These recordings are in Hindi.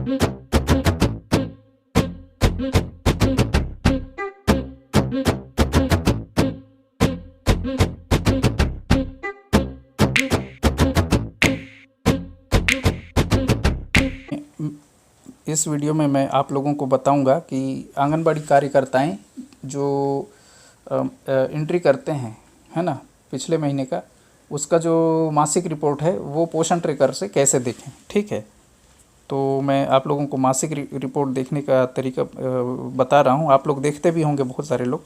इस वीडियो में मैं आप लोगों को बताऊंगा कि आंगनबाड़ी कार्यकर्ताएं जो एंट्री करते हैं, है ना, पिछले महीने का, उसका जो मासिक रिपोर्ट है वो पोषण ट्रैकर से कैसे देखें। ठीक है, तो मैं आप लोगों को मासिक रिपोर्ट देखने का तरीका बता रहा हूँ। आप लोग देखते भी होंगे, बहुत सारे लोग।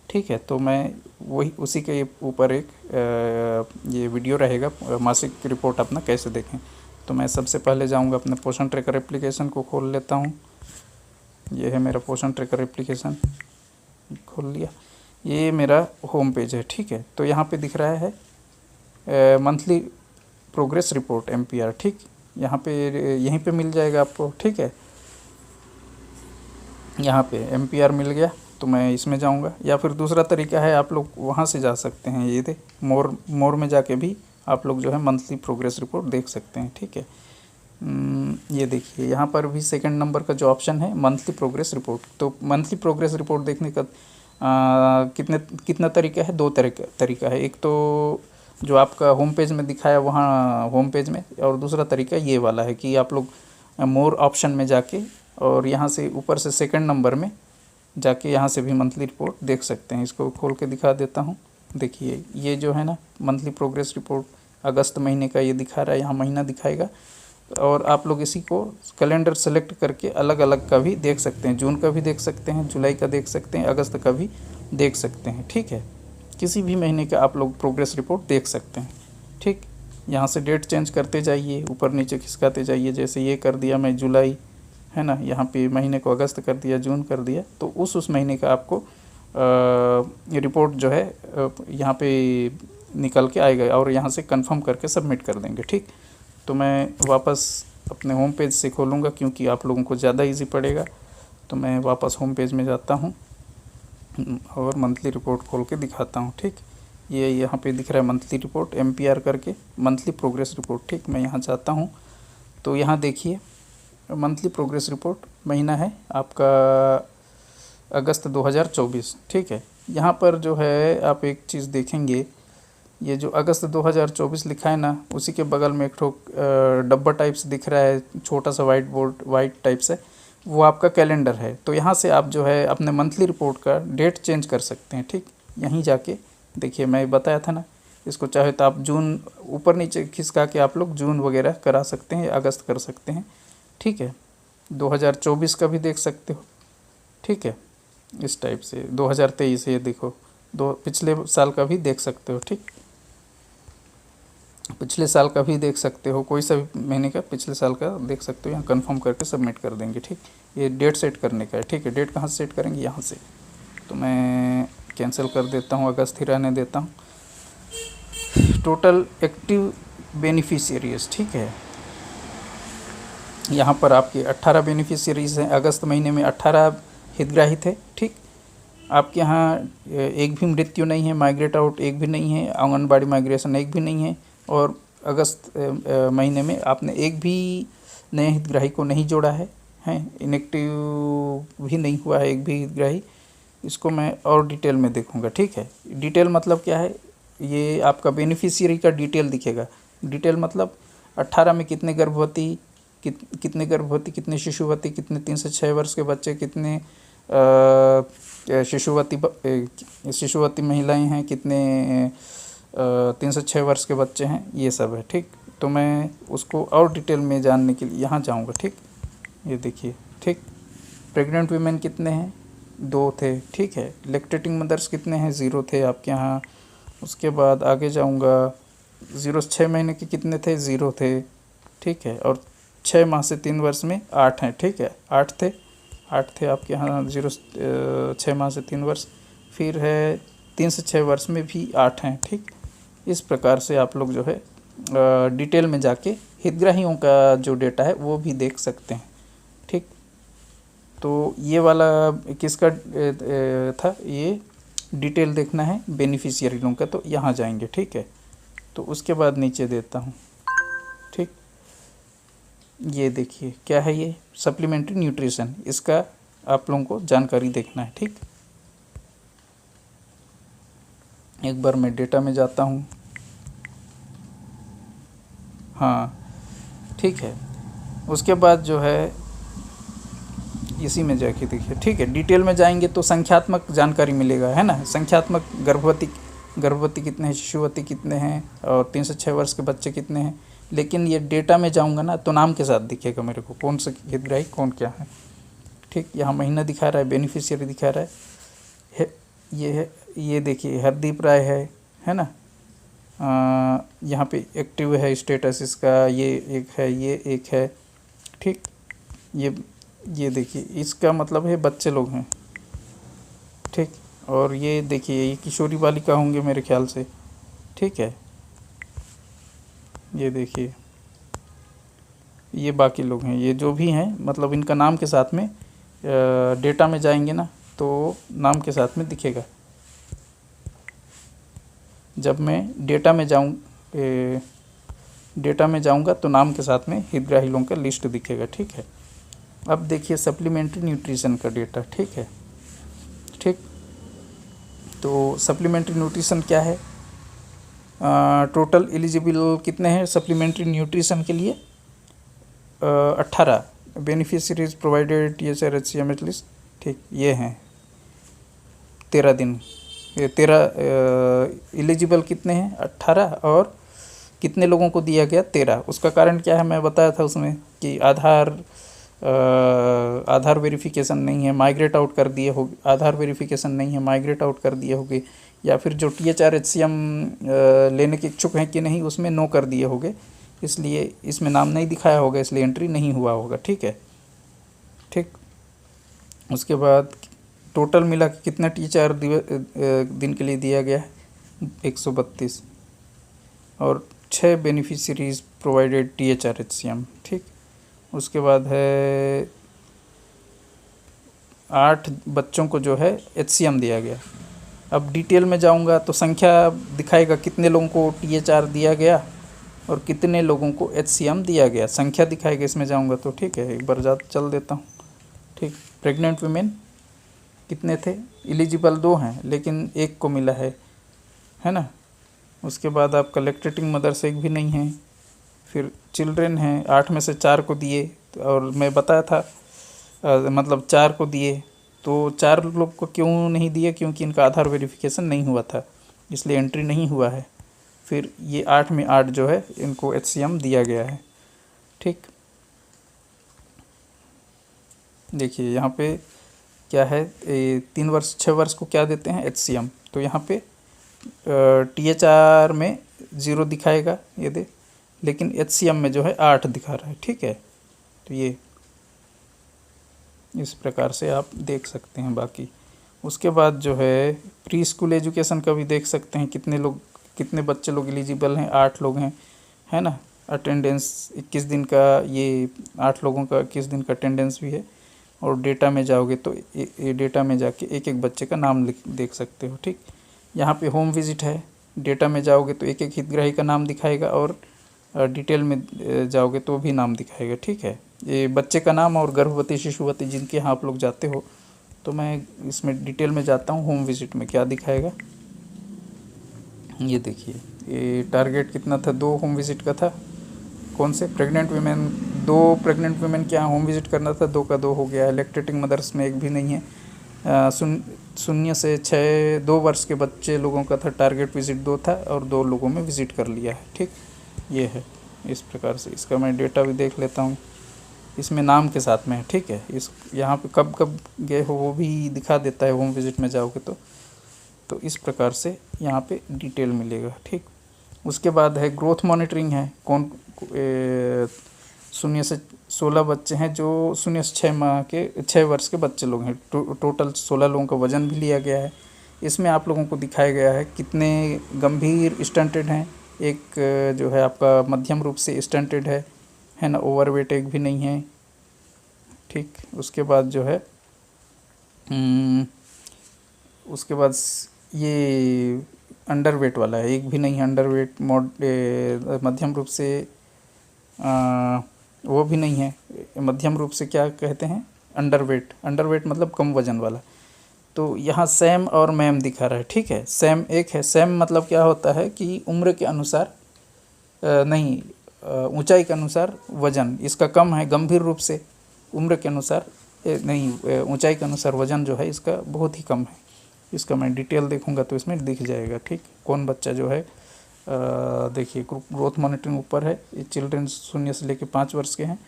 ठीक है, तो मैं वही उसी के ऊपर एक ये वीडियो रहेगा, मासिक रिपोर्ट अपना कैसे देखें। तो मैं सबसे पहले जाऊंगा अपने पोषण ट्रैकर एप्लीकेशन को खोल लेता हूं। ये है मेरा पोषण ट्रैकर एप्लीकेशन, खोल लिया। ये मेरा होम पेज है। ठीक है, तो यहाँ पे दिख रहा है मंथली प्रोग्रेस रिपोर्ट MPR। ठीक, यहाँ पे यहीं पे मिल जाएगा आपको। ठीक है, यहाँ पे MPR मिल गया, तो मैं इसमें जाऊँगा। या फिर दूसरा तरीका है, आप लोग वहाँ से जा सकते हैं, ये दे मोर में जाके भी आप लोग जो है मंथली प्रोग्रेस रिपोर्ट देख सकते हैं। ठीक है, ये देखिए यहाँ पर भी सेकंड नंबर का जो ऑप्शन है मंथली प्रोग्रेस रिपोर्ट। तो मंथली प्रोग्रेस रिपोर्ट देखने का कितना तरीका है? 2 तरीका है। एक तो जो आपका होम पेज में दिखाया वहाँ होम पेज में, और दूसरा तरीका ये वाला है कि आप लोग मोर ऑप्शन में जाके और यहाँ से ऊपर से सेकंड नंबर में जाके यहाँ से भी मंथली रिपोर्ट देख सकते हैं। इसको खोल के दिखा देता हूँ। देखिए ये जो है ना मंथली प्रोग्रेस रिपोर्ट अगस्त महीने का ये दिखा रहा है, यहाँ महीना दिखाएगा। और आप लोग इसी को कैलेंडर सेलेक्ट करके अलग अलग का भी देख सकते हैं। जून का भी देख सकते हैं, जुलाई का देख सकते हैं, अगस्त का भी देख सकते हैं। ठीक है, किसी भी महीने का आप लोग प्रोग्रेस रिपोर्ट देख सकते हैं। ठीक, यहाँ से डेट चेंज करते जाइए, ऊपर नीचे खिसकाते जाइए। जैसे ये कर दिया मैं जुलाई, है ना, यहाँ पे महीने को अगस्त कर दिया, जून कर दिया, तो उस महीने का आपको रिपोर्ट जो है यहाँ पे निकल के आएगा और यहाँ से कंफर्म करके सबमिट कर देंगे। ठीक, तो मैं वापस अपने होम पेज से खोलूँगा क्योंकि आप लोगों को ज़्यादा इजी पड़ेगा। तो मैं वापस होम पेज में जाता हूँ और मंथली रिपोर्ट खोल के दिखाता हूँ। ठीक, ये यहाँ पे दिख रहा है मंथली रिपोर्ट MPR करके, मंथली प्रोग्रेस रिपोर्ट। ठीक, मैं यहाँ जाता हूँ तो यहाँ देखिए मंथली प्रोग्रेस रिपोर्ट महीना है आपका अगस्त 2024। ठीक है, यहाँ पर जो है आप एक चीज़ देखेंगे, ये जो अगस्त 2024 लिखा है ना, उसी के बगल में एक ठो डब्बा टाइप से दिख रहा है, छोटा सा वाइट टाइप से, वो आपका कैलेंडर है। तो यहाँ से आप जो है अपने मंथली रिपोर्ट का डेट चेंज कर सकते हैं। ठीक, यहीं जाके देखिए मैं बताया था ना, इसको चाहे तो आप जून ऊपर नीचे खिसका के आप लोग जून वगैरह करा सकते हैं, अगस्त कर सकते हैं। ठीक है, 2024 का भी देख सकते हो। ठीक है, इस टाइप से 2023 ये देखो, पिछले साल का भी देख सकते हो। ठीक, पिछले साल का भी देख सकते हो, कोई सा भी महीने का पिछले साल का देख सकते हो। यहाँ कंफर्म करके सबमिट कर देंगे। ठीक, ये डेट सेट करने का है। ठीक है, डेट कहाँ से सेट करेंगे? यहाँ से। तो मैं कैंसिल कर देता हूँ, अगस्त ही रहने देता हूँ। टोटल एक्टिव बेनिफिशियरीज, ठीक है, यहाँ पर आपके 18 बेनिफिशियरीज हैं। अगस्त महीने में 18 हितग्राही थे। ठीक, आपके यहाँ एक भी मृत्यु नहीं है, माइग्रेट आउट एक भी नहीं है, आंगनबाड़ी माइग्रेशन एक भी नहीं है, और अगस्त महीने में आपने एक भी नए हितग्राही को नहीं जोड़ा है, इनएक्टिव भी नहीं हुआ है एक भी हितग्राही। इसको मैं और डिटेल में देखूंगा। ठीक है, डिटेल मतलब क्या है? ये आपका बेनिफिशियरी का डिटेल दिखेगा। डिटेल मतलब 18 में कितने गर्भवती, कितने शिशुवती, कितने 3 से 6 वर्ष के बच्चे, कितने शिशुवती महिलाएं हैं, कितने 3 से 6 वर्ष के बच्चे हैं, ये सब है। ठीक, तो मैं उसको और डिटेल में जानने के लिए यहाँ जाऊँगा। ठीक, ये देखिए। ठीक, प्रेग्नेंट वीमेन कितने हैं? 2 थे। ठीक है, लैक्टेटिंग मदर्स कितने हैं? 0 थे आपके यहाँ। उसके बाद आगे जाऊँगा, 0 से 6 महीने के कितने थे? 0 थे। ठीक है, और 6 माह से 3 वर्ष में 8 हैं। ठीक है, 8 थे आपके यहाँ 6 माह से 3 वर्ष। फिर है 3 से 6 वर्ष में भी 8 हैं। ठीक, इस प्रकार से आप लोग जो है डिटेल में जाके हितग्राहियों का जो डेटा है वो भी देख सकते हैं। ठीक, तो ये वाला किसका था? ये डिटेल देखना है बेनिफिशियरी लोगों का, तो यहाँ जाएंगे। ठीक है, तो उसके बाद नीचे देता हूँ। ठीक, ये देखिए क्या है, ये सप्लीमेंट्री न्यूट्रिशन, इसका आप लोगों को जानकारी देखना है। ठीक, एक बार मैं डेटा में जाता हूँ। हाँ ठीक है, उसके बाद जो है इसी में जाके देखिए। ठीक है, डिटेल में जाएंगे तो संख्यात्मक जानकारी मिलेगा, है ना। संख्यात्मक गर्भवती कितने हैं, शिशुवती कितने हैं, और 3 से 6 वर्ष के बच्चे कितने हैं। लेकिन ये डेटा में जाऊंगा ना तो नाम के साथ दिखेगा मेरे को, कौन से हितग्राही कौन क्या है। ठीक, यहाँ महीना दिखा रहा है, बेनिफिशियरी दिखा रहा है, ये है, ये देखिए हरदीप राय है ना। यहाँ पे एक्टिव है स्टेटस इसका, ये एक है, ये एक है। ठीक, ये देखिए इसका मतलब है बच्चे लोग हैं। ठीक, और ये देखिए ये किशोरी बालिका होंगे मेरे ख्याल से। ठीक है, ये देखिए ये बाकी लोग हैं, ये जो भी हैं मतलब इनका नाम के साथ में डेटा में जाएंगे ना तो नाम के साथ में दिखेगा। जब मैं डेटा में जाऊंगा तो नाम के साथ में हितग्राही लोगों का लिस्ट दिखेगा। ठीक है, अब देखिए सप्लीमेंट्री न्यूट्रिशन का डेटा। ठीक है, ठीक, तो सप्लीमेंट्री न्यूट्रिशन क्या है, टोटल एलिजिबल कितने हैं सप्लीमेंट्री न्यूट्रिशन के लिए, 18 बेनिफिशरीज प्रोवाइडेड THR-HCM एटलीस्ट। ठीक, ये हैं 13 दिन, ये 13 एलिजिबल कितने हैं 18, और कितने लोगों को दिया गया 13। उसका कारण क्या है मैं बताया था उसमें कि आधार वेरिफिकेशन नहीं है, माइग्रेट आउट कर दिए होगे, आधार वेरिफिकेशन नहीं है, माइग्रेट आउट कर दिए होगे, या फिर जो THR-HCM लेने के इच्छुक हैं कि नहीं उसमें नो कर दिए होगे, इसलिए इसमें नाम नहीं दिखाया होगा, इसलिए एंट्री नहीं हुआ होगा। ठीक है, ठीक, उसके बाद टोटल मिला कि कितना THR दिन के लिए दिया गया है 132, और 6 बेनिफिशरीज प्रोवाइडेड THR-HCM। ठीक, उसके बाद है 8 बच्चों को जो है HCM दिया गया। अब डिटेल में जाऊंगा तो संख्या दिखाएगा कितने लोगों को THR दिया गया और कितने लोगों को HCM दिया गया, संख्या दिखाएगा इसमें जाऊंगा तो। ठीक है, एक बार चल देता हूँ। ठीक, प्रेग्नेंट वुमेन कितने थे, एलिजिबल 2 हैं लेकिन एक को मिला है ना। उसके बाद आपका लैक्टेटिंग मदर्स एक भी नहीं है। फिर चिल्ड्रेन हैं 8 में से 4 को दिए, और मैं बताया था मतलब 4 को दिए, तो 4 लोग को क्यों नहीं दिए, क्योंकि इनका आधार वेरिफिकेशन नहीं हुआ था, इसलिए एंट्री नहीं हुआ है। फिर ये 8 में 8 जो है इनको HCM दिया गया है। ठीक, देखिए यहाँ पे क्या है, 3 वर्ष 6 वर्ष को क्या देते हैं HCM, तो यहाँ पे THR में 0 दिखाएगा ये दे, लेकिन HCM में जो है 8 दिखा रहा है। ठीक है, तो ये इस प्रकार से आप देख सकते हैं। बाकी उसके बाद जो है प्री स्कूल एजुकेशन का भी देख सकते हैं, कितने बच्चे लोग एलिजिबल हैं, 8 लोग हैं, है ना। अटेंडेंस 21 दिन का, ये 8 लोगों का 21 दिन का अटेंडेंस भी है। और डेटा में जाओगे तो ये डेटा में जाके एक एक बच्चे का नाम देख सकते हो। ठीक, यहाँ पे होम विजिट है, डेटा में जाओगे तो एक एक हितग्राही का नाम दिखाएगा, और डिटेल में जाओगे तो भी नाम दिखाएगा। ठीक है, ये बच्चे का नाम और गर्भवती शिशुवती जिनके यहाँ आप लोग जाते हो, तो मैं इसमें डिटेल में जाता हूँ। होम विजिट में क्या दिखाएगा, ये देखिए ये टारगेट कितना था, 2 होम विजिट का था। कौन से, प्रेग्नेंट वुमेन, 2 प्रेग्नेंट वुमेन के यहाँ होम विजिट करना था, 2 का 2 हो गया है। लैक्टेटिंग मदर्स में एक भी नहीं है। 0 से 6 2 वर्ष के बच्चे लोगों का था, टारगेट विजिट 2 था, और 2 लोगों में विजिट कर लिया है। ठीक, ये है इस प्रकार से। इसका मैं डेटा भी देख लेता हूँ, इसमें नाम के साथ में है। ठीक है, इस यहाँ पे कब कब गए हो वो भी दिखा देता है होम विजिट में जाओगे तो इस प्रकार से यहाँ पे डिटेल मिलेगा। ठीक, उसके बाद है ग्रोथ मॉनिटरिंग है, 0 से 16 बच्चे हैं जो 0 से 6 वर्ष के बच्चे लोग हैं। टोटल 16 लोगों का वज़न भी लिया गया है। इसमें आप लोगों को दिखाया गया है कितने गंभीर स्टंटेड हैं, एक जो है आपका मध्यम रूप से स्टंटेड है ना, ओवरवेट एक भी नहीं है। ठीक, उसके बाद जो है उसके बाद ये अंडरवेट वाला है, एक भी नहीं है अंडरवेट, मध्यम रूप से वो भी नहीं है। मध्यम रूप से क्या कहते हैं, अंडरवेट। अंडरवेट मतलब कम वजन वाला। तो यहाँ सैम और मैम दिखा रहा है, ठीक है। सैम एक है, सैम मतलब क्या होता है कि उम्र के अनुसार नहीं, ऊंचाई के अनुसार वजन इसका कम है गंभीर रूप से, उम्र के अनुसार नहीं, ऊंचाई के अनुसार वजन जो है इसका बहुत ही कम है। इसका मैं डिटेल देखूंगा तो इसमें दिख जाएगा, ठीक। कौन बच्चा जो है, देखिए ग्रोथ मॉनिटरिंग ऊपर है। ये चिल्ड्रन 0 से लेकर 5 वर्ष के हैं।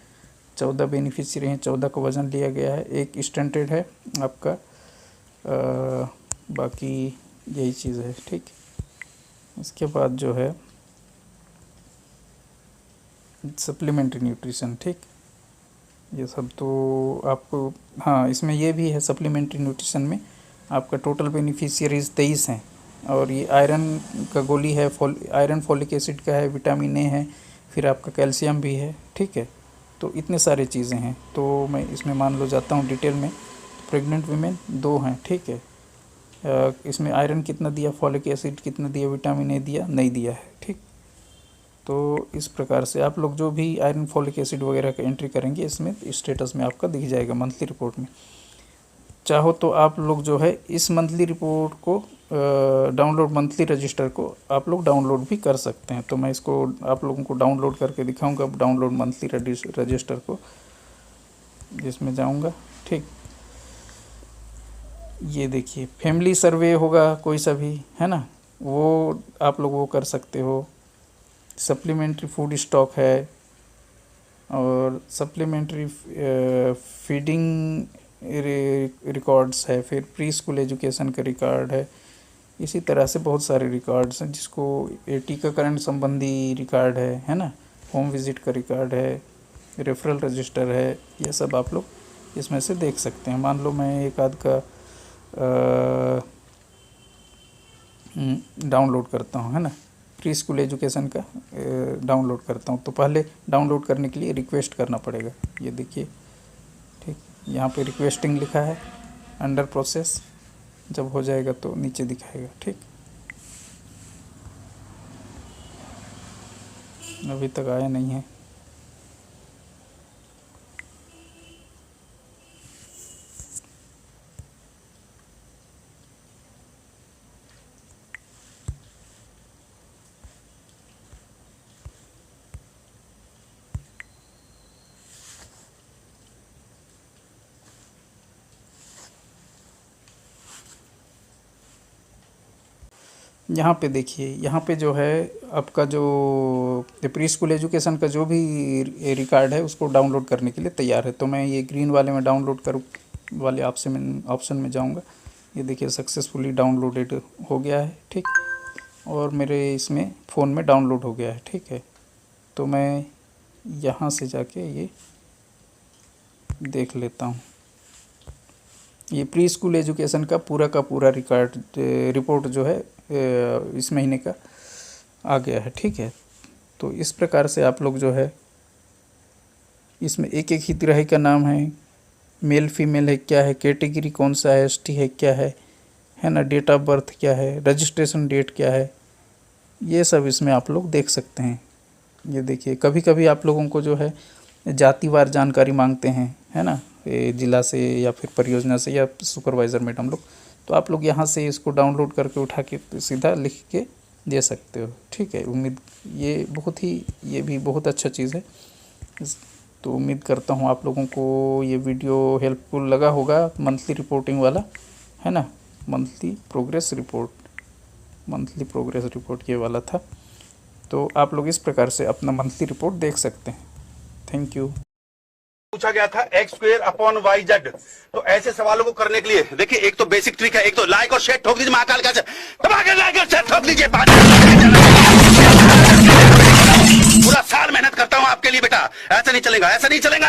14 बेनिफिशियरी हैं, 14 का वज़न लिया गया है। एक स्टंटेड है आपका, बाकी यही चीज़ है, ठीक। इसके बाद जो है सप्लीमेंट्री न्यूट्रिशन, ठीक। ये सब तो आपको, हाँ इसमें ये भी है सप्लीमेंट्री न्यूट्रिशन में आपका टोटल बेनिफिशियरीज 23 हैं। और ये आयरन का गोली है, आयरन फॉलिक एसिड का है, विटामिन ए है, फिर आपका कैल्शियम भी है, ठीक है। तो इतने सारे चीज़ें हैं। तो मैं इसमें मान लो जाता हूँ डिटेल में। प्रेग्नेंट वीमेन 2 हैं, ठीक है। इसमें आयरन कितना दिया, फॉलिक एसिड कितना दिया, विटामिन ए दिया, नहीं दिया है, ठीक। तो इस प्रकार से आप लोग जो भी आयरन फॉलिक एसिड वगैरह का एंट्री करेंगे इसमें स्टेटस में आपका दिख जाएगा मंथली रिपोर्ट में। चाहो तो आप लोग जो है इस मंथली रिपोर्ट को डाउनलोड, मंथली रजिस्टर को आप लोग डाउनलोड भी कर सकते हैं। तो मैं इसको आप लोगों को डाउनलोड करके दिखाऊंगा, डाउनलोड मंथली रजिस्टर को, जिसमें जाऊंगा, ठीक। ये देखिए फैमिली सर्वे होगा कोई सा भी, है ना, वो आप लोग वो कर सकते हो। सप्लीमेंट्री फूड स्टॉक है, और सप्लीमेंट्री फीडिंग रिकॉर्ड्स है, फिर प्री स्कूल एजुकेशन का रिकॉर्ड है। इसी तरह से बहुत सारे रिकॉर्ड्स हैं, जिसको टीकाकरण संबंधी रिकॉर्ड है ना, होम विजिट का रिकॉर्ड है, रेफरल रजिस्टर है। ये सब आप लोग इसमें से देख सकते हैं। मान लो मैं एक आध का डाउनलोड करता हूँ, है ना, प्री स्कूल एजुकेशन का डाउनलोड करता हूँ। तो पहले डाउनलोड करने के लिए रिक्वेस्ट करना पड़ेगा। ये देखिए, ठीक, यहाँ पे रिक्वेस्टिंग लिखा है, अंडर प्रोसेस। जब हो जाएगा तो नीचे दिखाएगा, ठीक। अभी तक आया नहीं है। यहाँ पे देखिए, यहाँ पे जो है आपका जो प्री स्कूल एजुकेशन का जो भी रिकॉर्ड है उसको डाउनलोड करने के लिए तैयार है। तो मैं ये ग्रीन वाले में डाउनलोड कर वाले ऑप्शन में जाऊँगा। ये देखिए सक्सेसफुली डाउनलोडेड हो गया है, ठीक। और मेरे इसमें फ़ोन में डाउनलोड हो गया है, ठीक है। तो मैं यहाँ से जाके ये देख लेता हूँ। ये प्री स्कूल एजुकेशन का पूरा रिपोर्ट जो है इस महीने का आ गया है, ठीक है। तो इस प्रकार से आप लोग जो है इसमें एक एक हितग्राही का नाम है, मेल फीमेल है, क्या है, कैटेगरी कौन सा है, एसटी है, क्या है ना, डेट ऑफ बर्थ क्या है, रजिस्ट्रेशन डेट क्या है, ये सब इसमें आप लोग देख सकते हैं। ये देखिए, कभी कभी आप लोगों को जो है जातिवार जानकारी मांगते हैं, है ना, ज़िला से या फिर परियोजना से या सुपरवाइज़र मैडम लोग। तो आप लोग यहाँ से इसको डाउनलोड करके उठा के सीधा लिख के दे सकते हो, ठीक है। ये भी बहुत अच्छा चीज़ है। तो उम्मीद करता हूँ आप लोगों को ये वीडियो हेल्पफुल लगा होगा। मंथली रिपोर्टिंग वाला, है ना, मंथली प्रोग्रेस रिपोर्ट ये वाला था। तो आप लोग इस प्रकार से अपना मंथली रिपोर्ट देख सकते हैं। Thank you. पूछा गया था x²/y/z। तो ऐसे सवालों को करने के लिए देखिए, एक तो बेसिक ट्रिक है, एक तो लाइक और शेयर ठोक दीजिए, महाकाल का दबा के लाइक और शेयर ठोक दीजिए। पूरा साल मेहनत करता हूं आपके लिए बेटा, ऐसा नहीं चलेगा, ऐसा नहीं चलेगा।